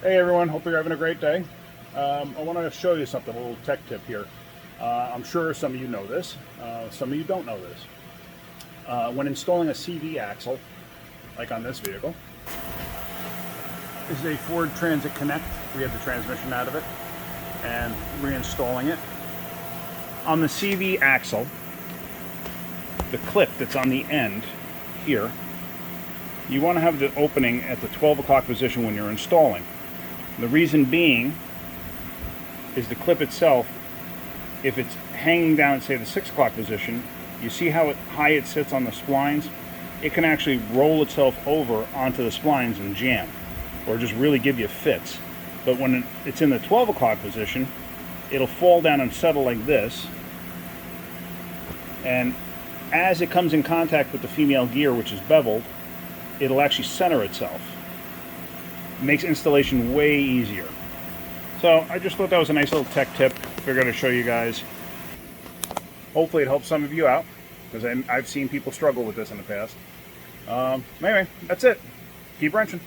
Hey everyone, hope you're having a great day. I want to show you something, a little tech tip here. I'm sure some of you know this, some of you don't know this. When installing a CV axle, like on this vehicle, this is a Ford Transit Connect. We had the transmission out of it and reinstalling it. On the CV axle, the clip that's on the end here, you want to have the opening at the 12 o'clock position when you're installing. The reason being is the clip itself, if it's hanging down at say the 6 o'clock position, you see how high it sits on the splines? It can actually roll itself over onto the splines and jam, or just really give you fits. But when it's in the 12 o'clock position, it'll fall down and settle like this, and as it comes in contact with the female gear, which is beveled, it'll actually center itself. It makes installation way easier. So I just thought that was a nice little tech tip. Figured I'd show you guys. Hopefully it helps some of you out, because I've seen people struggle with this in the past. Anyway, that's it. Keep wrenching.